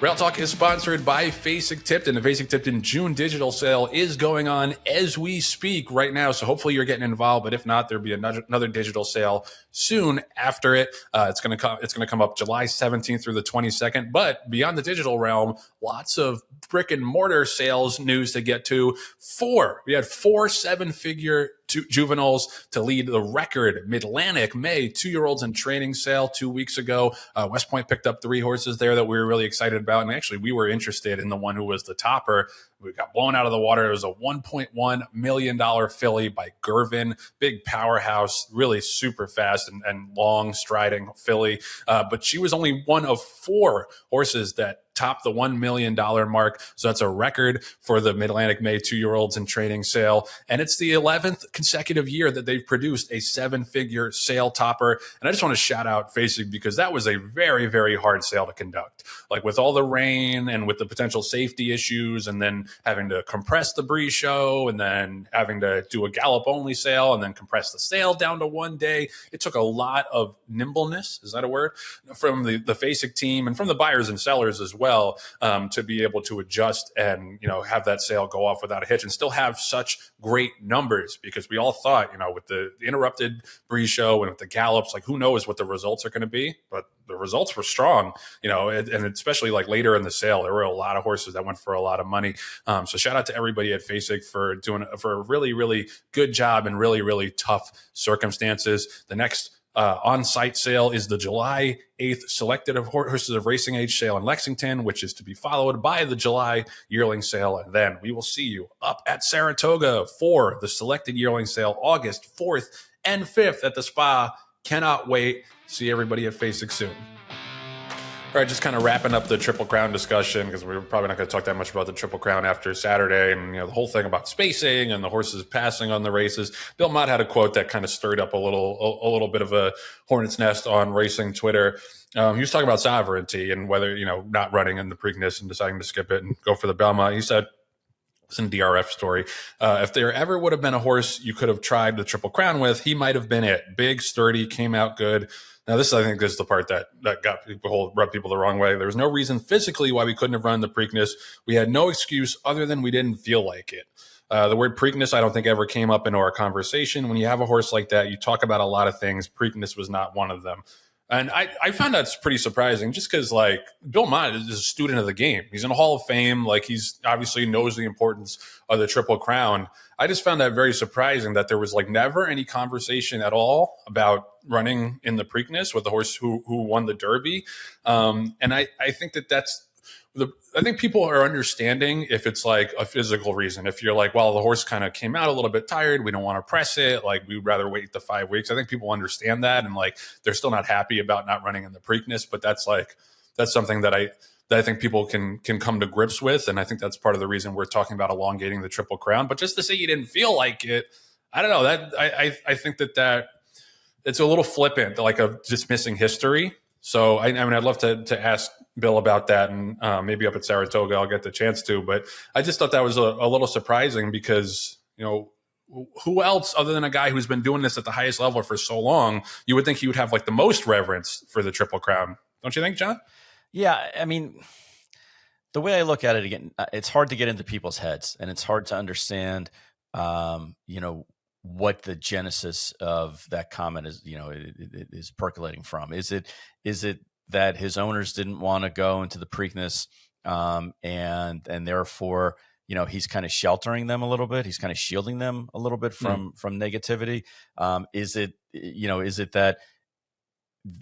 Rail Talk is sponsored by Fasig Tipton. The Fasig Tipton June digital sale is going on as we speak right now, so hopefully you're getting involved. But if not, there'll be another digital sale soon after it. It's going to come up July 17th through the 22nd. But beyond the digital realm, lots of brick and mortar sales news to get to. We had 4 7-figure juveniles to lead the record Mid-Atlantic May 2-year-olds in training sale 2 weeks ago. West Point picked up 3 horses there that we were really excited about. And actually, we were interested in the one who was the topper. We got blown out of the water. It was a $1.1 million filly by Gervin, big powerhouse, really super fast and long striding filly. But she was only one of 4 horses that topped the $1 million mark. So that's a record for the Mid-Atlantic May 2-year-olds in training sale. And it's the 11th consecutive year that they've produced a 7-figure sale topper. And I just want to shout out Fasig because that was a very, very hard sale to conduct. Like with all the rain and with the potential safety issues, and then having to compress the Bree show, and then having to do a gallop only sale, and then compress the sale down to one day. It took a lot of nimbleness, is that a word, from the Fasig team and from the buyers and sellers as well, to be able to adjust and have that sale go off without a hitch and still have such great numbers, because we all thought with the interrupted Bree show and with the gallops, like who knows what the results are going to be, but the results were strong, and especially like later in the sale, there were a lot of horses that went for a lot of money. So shout out to everybody at Fasig for a really, really good job in really, really tough circumstances. The next on-site sale is the July 8th selected of horses of racing age sale in Lexington, which is to be followed by the July yearling sale. And then we will see you up at Saratoga for the selected yearling sale, August 4th and 5th at the Spa. Cannot wait. See everybody at Fasig soon. All right, just kind of wrapping up the Triple Crown discussion, because we're probably not going to talk that much about the Triple Crown after Saturday, and the whole thing about spacing and the horses passing on the races. Bill Mott had a quote that kind of stirred up a little bit of a hornet's nest on racing Twitter. He was talking about sovereignty and whether not running in the Preakness and deciding to skip it and go for the Belmont. He said, it's in DRF story. If there ever would have been a horse you could have tried the Triple Crown with, he might have been it. Big, sturdy, came out good. Now, this, I think, is the part that rubbed people the wrong way. There was no reason physically why we couldn't have run the Preakness. We had no excuse other than we didn't feel like it. The word Preakness, I don't think, ever came up in our conversation. When you have a horse like that, you talk about a lot of things. Preakness was not one of them. And I found that's pretty surprising, just because, like, Bill Mott is a student of the game. He's in the Hall of Fame. Like, he's obviously knows the importance of the Triple Crown. I just found that very surprising that there was, like, never any conversation at all about running in the Preakness with the horse who won the Derby. And I think that's I think people are understanding if it's like a physical reason. If you're like, well, the horse kind of came out a little bit tired, we don't want to press it, like, we'd rather wait the 5 weeks. I think people understand that, and like they're still not happy about not running in the Preakness, but that's something that I think people can come to grips with, and I think that's part of the reason we're talking about elongating the Triple Crown. But just to say you didn't feel like it, I don't know. That I think that it's a little flippant, like of dismissing history. So I mean, I'd love to ask Bill about that, and maybe up at Saratoga I'll get the chance to. But I just thought that was a little surprising, because who else other than a guy who's been doing this at the highest level for so long, you would think he would have like the most reverence for the Triple Crown, don't you think, John? Yeah, I mean, the way I look at it, again, it's hard to get into people's heads, and it's hard to understand, what the genesis of that comment is, is percolating from. Is it that his owners didn't want to go into the Preakness, and therefore, he's kind of sheltering them a little bit. He's kind of shielding them a little bit from negativity. Is it that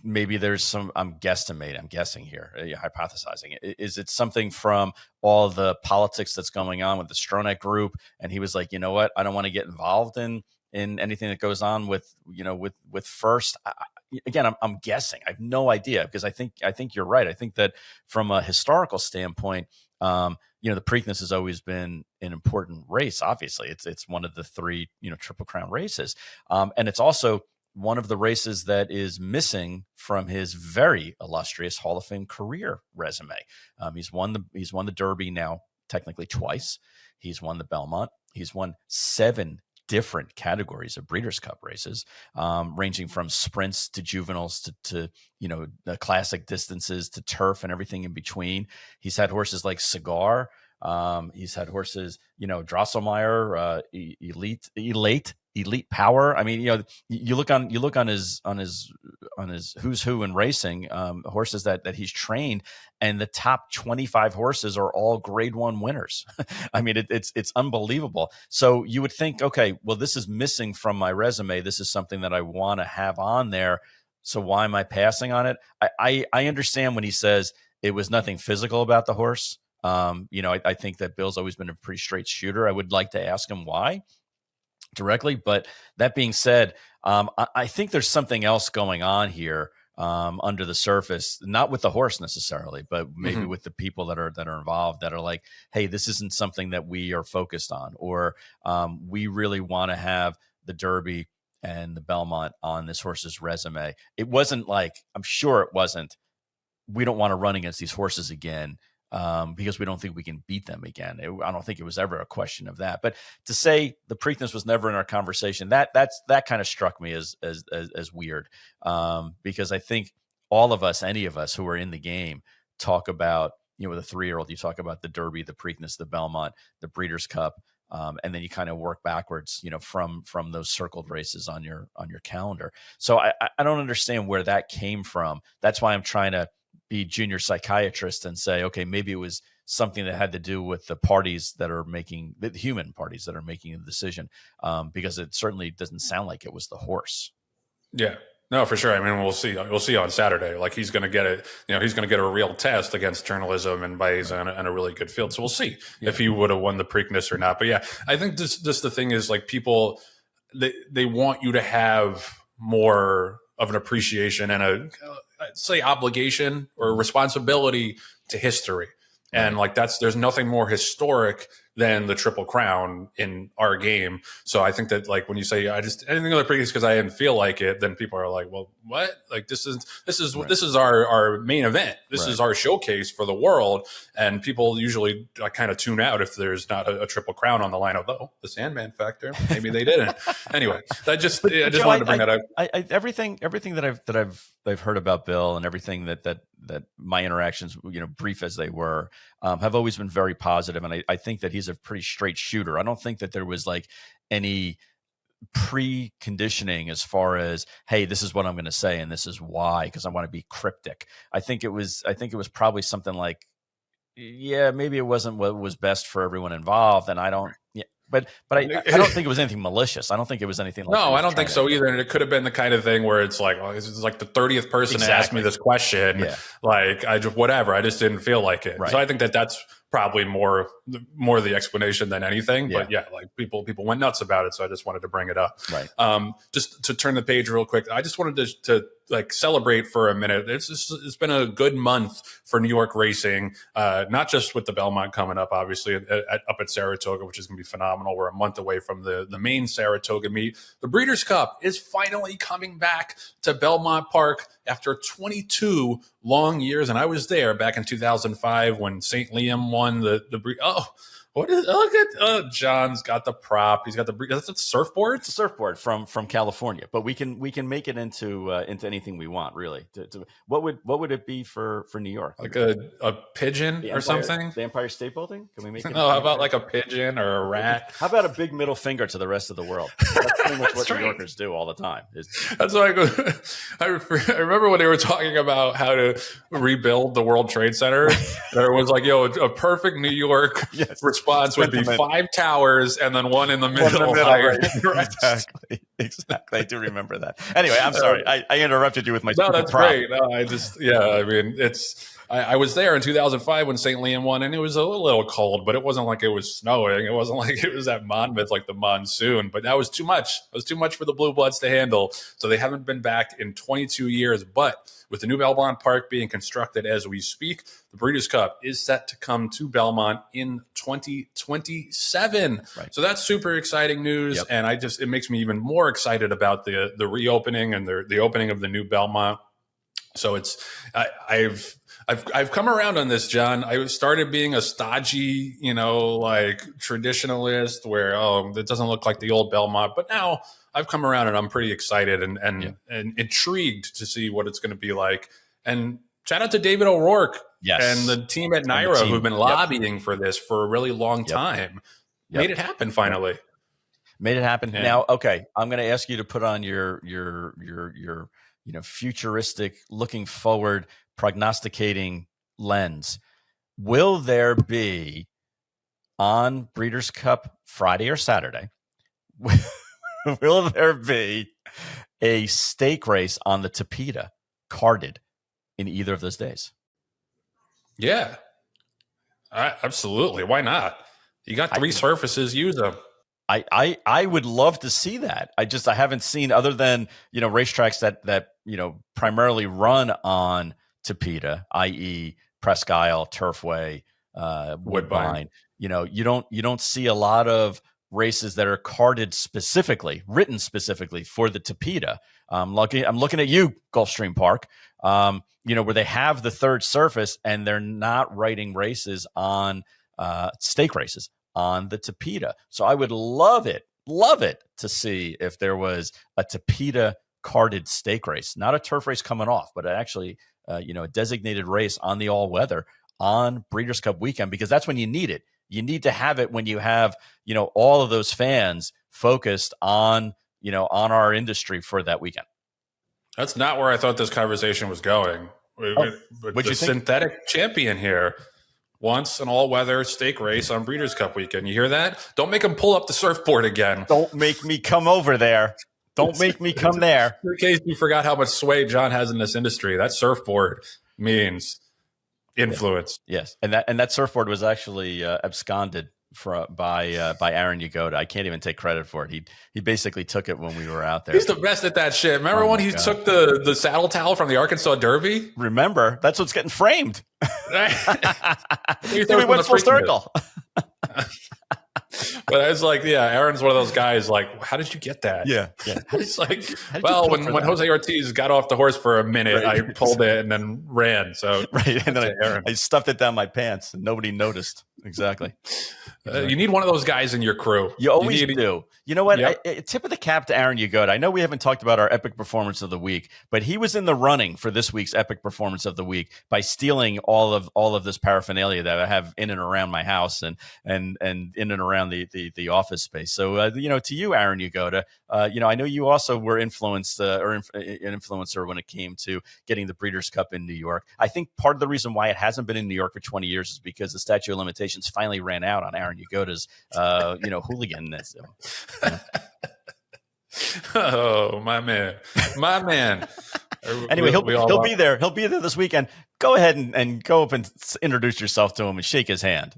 maybe there's some, I'm guessing here, hypothesizing. Is it something from all the politics that's going on with the Stronach group? And he was like, you know what? I don't want to get involved in anything that goes on with First. Again, I'm guessing. I have no idea, because I think you're right. I think that from a historical standpoint, the Preakness has always been an important race. Obviously, it's one of the three Triple Crown races, and it's also one of the races that is missing from his very illustrious Hall of Fame career resume. He's won the Derby now technically twice. He's won the Belmont. He's won 7 different categories of Breeders' Cup races, ranging from sprints to juveniles to the classic distances to turf and everything in between. He's had horses like Cigar. He's had horses, Drosselmeyer, Elite Power. I mean, you look on his who's who in racing, horses that he's trained, and the top 25 horses are all Grade 1 winners. I mean, it's unbelievable. So you would think, okay, well, this is missing from my resume. This is something that I want to have on there. So why am I passing on it? I understand when he says it was nothing physical about the horse. I think that Bill's always been a pretty straight shooter. I would like to ask him why directly. But that being said, I think there's something else going on here under the surface, not with the horse necessarily, but maybe with the people that are involved, that are like, hey, this isn't something that we are focused on, or we really want to have the Derby and the Belmont on this horse's resume. It wasn't like, I'm sure it wasn't, we don't want to run against these horses again, because we don't think we can beat them again. I don't think it was ever a question of that. But to say the Preakness was never in our conversation, that kind of struck me as weird, because I think all of us, any of us who are in the game, talk about, with a 3-year-old, you talk about the Derby, the Preakness, the Belmont, the Breeders' Cup, and then you kind of work backwards, from those circled races on your calendar. So I don't understand where that came from. That's why I'm trying to be junior psychiatrist and say, okay, maybe it was something that had to do with the parties that are making, the human parties that are making the decision, because it certainly doesn't sound like it was the horse. Yeah, no, for sure. I mean, we'll see on Saturday. Like, he's going to get it. He's going to get a real test against journalism and Bays and a really good field. So we'll see if he would have won the Preakness or not. But yeah, I think this the thing is, like, people, they want you to have more of an appreciation and I'd say obligation or responsibility to history. And like there's nothing more historic than the Triple Crown in our game. So I think that like when you say anything other Preakness because I didn't feel like it, then people are like, well, what? Like this is our main event. This is our showcase for the world. And people usually kind of tune out if there's not a Triple Crown on the line of the Sandman factor. Maybe they didn't. Anyway, I just wanted to bring that up. Everything that I've heard about Bill and everything that my interactions, brief as they were, have always been very positive. And I think that he's a pretty straight shooter. I don't think that there was like any preconditioning as far as, hey, this is what I'm going to say and this is why, because I want to be cryptic. I think it was probably something like, yeah, maybe it wasn't what was best for everyone involved, and I don't. Yeah, but I don't think it was anything malicious. I don't think it was anything like no, I don't think so either. And it could have been the kind of thing where it's like, this is like the 30th person to ask me this question. Yeah. Like I just didn't feel like it. Right. So I think that's probably more the explanation than anything. Yeah. But yeah, like people went nuts about it. So I just wanted to bring it up. Right. Just to turn the page real quick, I just wanted to like celebrate for a minute. It's been a good month for New York racing, not just with the Belmont coming up, obviously up at Saratoga, which is going to be phenomenal. We're a month away from the main Saratoga meet. The Breeders' Cup is finally coming back to Belmont Park after 22 long years, and I was there back in 2005 when St. Liam won the what is? Look at John's got the prop. He's got that's a surfboard. It's a surfboard from California, but we can make it into anything we want, really. What would it be for New York? Like a pigeon or something? The Empire State Building? Can we make it? No, how about like a pigeon or a rat? How about a big middle finger to the rest of the world? That's pretty much what New Yorkers do all the time. That's why I remember when they were talking about how to rebuild the World Trade Center. There was like, a perfect New York response would be 5 towers and then one in the middle. Right. Exactly. I do remember that. Anyway, I'm sorry. I interrupted you with my no, that's prop. Great. No, I mean, I was there in 2005 when St. Liam won, and it was a little cold, but it wasn't like it was snowing. It wasn't like it was at Monmouth, like the monsoon, but that was too much. It was too much for the Blue Bloods to handle. So they haven't been back in 22 years, but with the new Belmont Park being constructed as we speak, the Breeders' Cup is set to come to Belmont in 2027. Right. So that's super exciting news, and it makes me even more excited about the reopening and the opening of the new Belmont. So I've come around on this, John. I started being a stodgy, like traditionalist where, it doesn't look like the old Belmont. But now I've come around and I'm pretty excited and intrigued to see what it's going to be like. And shout out to David O'Rourke and the team at Naira who've been lobbying for this for a really long time. Made it happen finally. Made it happen. Yeah. Now, okay, I'm going to ask you to put on your futuristic, looking forward, prognosticating lens. Will there be on Breeders' Cup Friday or Saturday? Will there be a stake race on the Tapeta carded in either of those days? Yeah, absolutely. Why not? You got 3 surfaces, use them. I would love to see that. I haven't seen, other than racetracks that primarily run on Tapeta, i.e. Presque Isle, Turfway, Woodbine. You don't see a lot of races that are carded specifically, written specifically for the Tapeta. I'm looking at you, Gulfstream Park. Where they have the third surface and they're not writing races on stake races on the Tapeta. So I would love it to see if there was a Tapeta carded stake race, not a turf race coming off, but actually, a designated race on the all weather on Breeders' Cup weekend, because that's when you need it. You need to have it when you have, all of those fans focused on our industry for that weekend. That's not where I thought this conversation was going. The synthetic champion here wants an all-weather stake race on Breeders' Cup weekend. You hear that? Don't make him pull up the surfboard again. Don't make me come over there. Don't make me come there. In case you forgot how much sway John has in this industry, that surfboard means influence. Yes. And that surfboard was actually absconded by Aaron Yagoda. I can't even take credit for it. He basically took it when we were out there. He's the best at that shit. Remember when he took the saddle towel from the Arkansas Derby? Remember, that's what's getting framed. We went full circle. But I was like, yeah, Aaron's one of those guys. Like, how did you get that? Yeah. It's like, well, when Jose Ortiz got off the horse for a minute, I pulled it and then ran. So and then I stuffed it down my pants, and nobody noticed. Exactly. You need one of those guys in your crew. You always do. You know what? Yep. Tip of the cap to Aaron Yagoda. I know we haven't talked about our epic performance of the week, but he was in the running for this week's epic performance of the week by stealing all of this paraphernalia that I have in and around my house and in and around the office space. So to you, Aaron Yagoda, I know you also were influenced or an influencer when it came to getting the Breeders' Cup in New York. I think part of the reason why it hasn't been in New York for 20 years is because the statute of limitations finally ran out on Aaron Yagoda's hooligan-ness. Oh, my man. Anyway, he'll be there. He'll be there this weekend. Go ahead and go up and introduce yourself to him and shake his hand.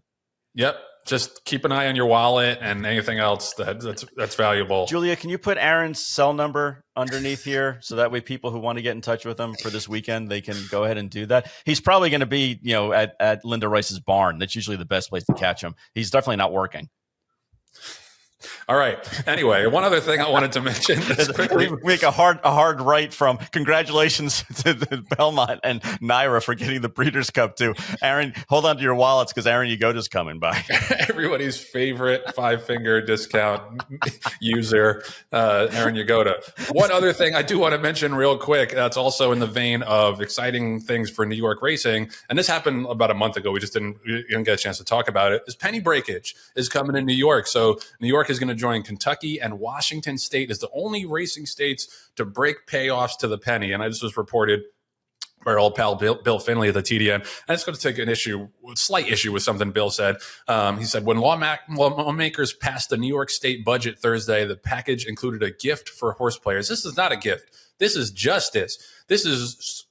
Yep. Just keep an eye on your wallet and anything else that's valuable. Julia, can you put Aaron's cell number underneath here so that way people who want to get in touch with him for this weekend, they can go ahead and do that? He's probably going to be, at Linda Rice's barn. That's usually the best place to catch him. He's definitely not working. All right. Anyway, one other thing I wanted to mention. We make a hard right from congratulations to the Belmont and Naira for getting the Breeders' Cup too. Aaron, hold on to your wallets because Aaron Yagoda's coming by. Everybody's favorite 5-finger discount user, Aaron Yagoda. One other thing I do want to mention real quick that's also in the vein of exciting things for New York racing, and this happened about a month ago. We didn't get a chance to talk about it. Is penny breakage is coming in New York. So New York is going to join Kentucky, and Washington State is the only racing states to break payoffs to the penny. And this was reported by our old pal Bill Finley at the TDN. And it's going to take a slight issue with something Bill said. He said, when lawmakers passed the New York State budget Thursday, the package included a gift for horse players. This is not a gift. This is justice. This is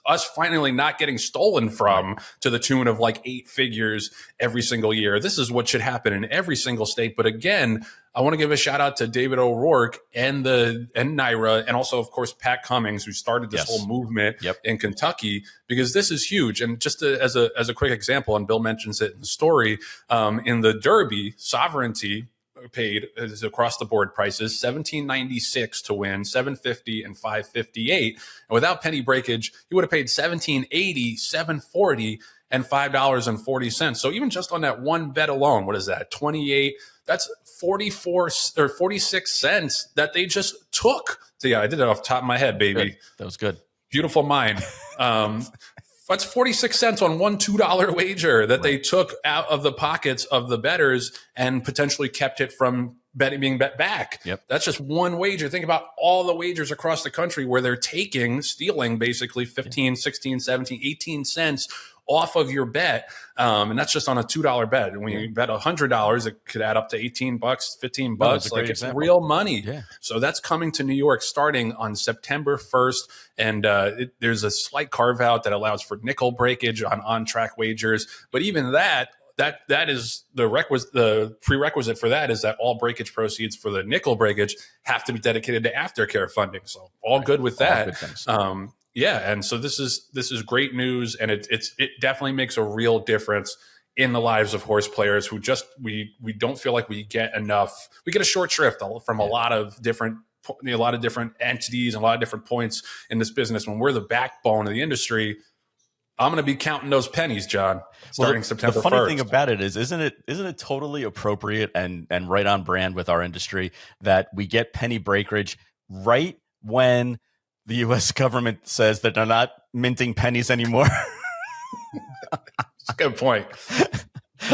us finally not getting stolen from to the tune of like 8 figures every single year. This is what should happen in every single state. But again, I want to give a shout out to David O'Rourke and Naira, and also, of course, Pat Cummings, who started this whole movement in Kentucky, because this is huge. And just as a quick example, and Bill mentions it in the story, in the Derby, Sovereignty paid is across the board prices $17.96 to win, $7.50 and $5.58. And without penny breakage, you would have paid $17.80, $7.40 and $5.40. So even just on that one bet alone, what is that? 28. That's 44 or 46 cents that they just took. So yeah, I did it off the top of my head, baby. Good. That was good. Beautiful mind. That's 46 cents on one $2 wager that they took out of the pockets of the bettors and potentially kept it from being bet back. Yep. That's just one wager. Think about all the wagers across the country where they're stealing basically 15, 16, 17, 18 cents off of your bet. And that's just on a $2 bet. And when you bet $100, it could add up to $18, $15. It's real money. Yeah. So that's coming to New York starting on September 1st. And there's a slight carve out that allows for nickel breakage on track wagers. But even that is the prerequisite for that is that all breakage proceeds for the nickel breakage have to be dedicated to aftercare funding. So all good with that. Yeah, and so this is great news, and it definitely makes a real difference in the lives of horse players who just we don't feel like we get enough. We get a short shrift from a lot of different entities and a lot of different points in this business. When we're the backbone of the industry, I'm going to be counting those pennies, John, starting September 1st. The funny thing about it is, isn't it totally appropriate and right on brand with our industry that we get penny breakage right when the U.S. government says that they're not minting pennies anymore? That's a good point.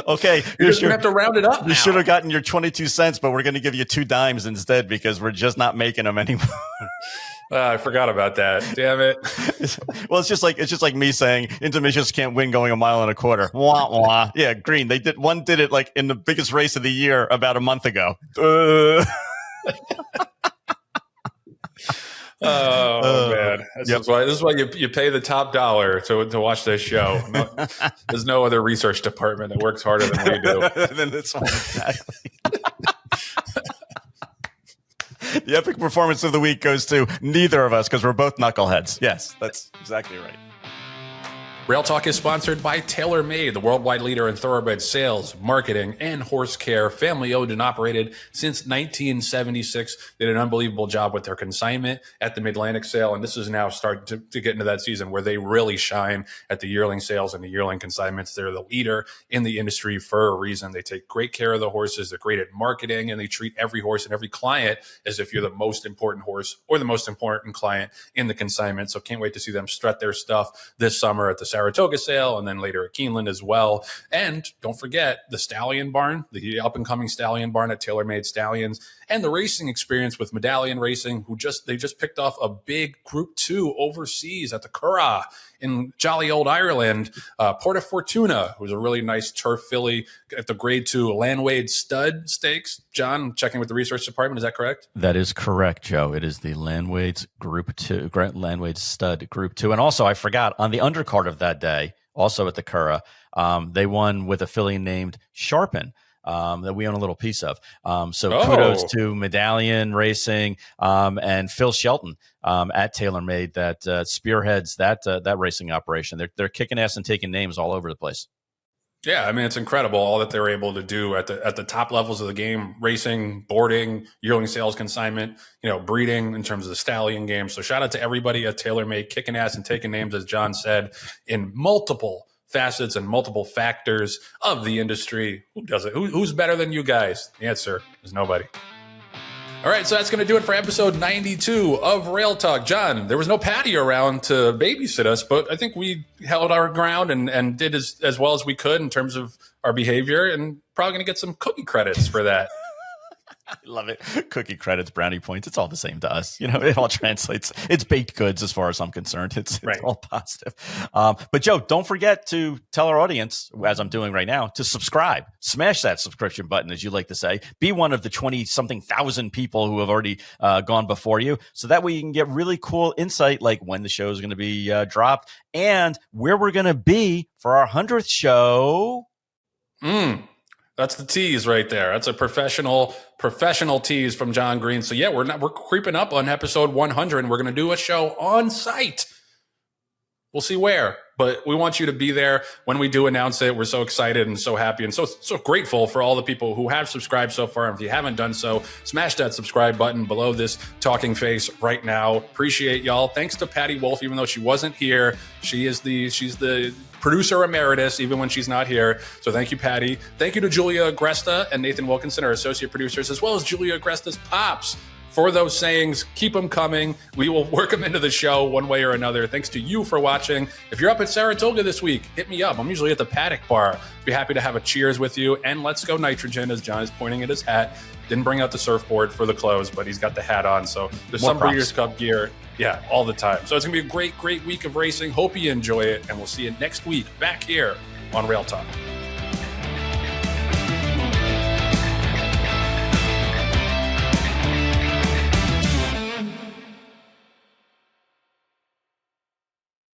Okay, you're going to have to round it up. You should have gotten your 22 cents, but we're going to give you 2 dimes instead because we're just not making them anymore. I forgot about that. Damn it. Well, it's just like me saying intermissions can't win going a mile and a quarter. Wah wah. Yeah, Green. Did it like in the biggest race of the year about a month ago. Man, this is why you pay the top dollar to watch this show. There's no other research department that works harder than we do. Than this one, exactly. The epic performance of the week goes to neither of us because we're both knuckleheads. Yes, that's exactly right. Rail Talk is sponsored by Tailor Made, the worldwide leader in thoroughbred sales, marketing, and horse care. Family owned and operated since 1976. They did an unbelievable job with their consignment at the Mid-Atlantic sale, and this is now starting to get into that season where they really shine at the yearling sales and the yearling consignments. They're the leader in the industry for a reason. They take great care of the horses. They're great at marketing, and they treat every horse and every client as if you're the most important horse or the most important client in the consignment. So can't wait to see them strut their stuff this summer at the Saratoga sale, and then later at Keeneland as well. And don't forget the Stallion Barn, the up-and-coming Stallion Barn at Tailor Made Stallions, and the racing experience with Medallion Racing, they just picked off a big Group 2 overseas at the Curragh in jolly old Ireland. Porta Fortuna, who's a really nice turf filly at the Grade 2 Landwade Stud Stakes. John, checking with the research department, is that correct? That is correct, Joe. It is the Landwade's Group 2, Landwade Stud Group 2. And also, I forgot, on the undercard of that day, also at the Curragh, they won with a filly named Sharpen. That we own a little piece of. Kudos to Medallion Racing and Phil Shelton at Tailor Made that spearheads that racing operation. They're kicking ass and taking names all over the place. Yeah, I mean, it's incredible all that they're able to do at the top levels of the game: racing, boarding, yearling sales consignment, breeding in terms of the stallion game. So shout out to everybody at Tailor Made, kicking ass and taking names, as John said, in multiple facets and multiple factors of the industry. Who does it? Who's better than you guys? The answer is nobody. All right, so that's going to do it for episode 92 of Rail Talk. John, there was no Patty around to babysit us, but I think we held our ground and did as well as we could in terms of our behavior, and probably going to get some cookie credits for that. I love it. Cookie credits, brownie points. It's all the same to us. It all translates. It's baked goods as far as I'm concerned. It's all positive. But Joe, don't forget to tell our audience, as I'm doing right now, to subscribe. Smash that subscription button, as you like to say. Be one of the 20-something thousand people who have already gone before you. So that way you can get really cool insight, like when the show is going to be dropped and where we're going to be for our 100th show. That's the tease right there. That's a professional tease from Jon Green. So yeah, we're creeping up on episode 100, and we're going to do a show on site. We'll see where, but we want you to be there when we do announce it. We're so excited and so happy and so grateful for all the people who have subscribed so far. And if you haven't done so, smash that subscribe button below this talking face right now. Appreciate y'all. Thanks to Patty Wolf, even though she wasn't here. She's the producer emeritus, even when she's not here. So thank you, Patty. Thank you to Julia Agresta and Nathan Wilkinson, our associate producers, as well as Julia Agresta's pops, for those sayings. Keep them coming. We will work them into the show one way or another. Thanks to you for watching. If you're up at Saratoga this week, hit me up. I'm usually at the Paddock Bar. Be happy to have a cheers with you. And let's go nitrogen, as John is pointing at his hat. Didn't bring out the surfboard for the clothes, but he's got the hat on. So there's some Breeders' Cup gear. Yeah, all the time. So it's going to be a great week of racing. Hope you enjoy it. And we'll see you next week back here on Rail Talk.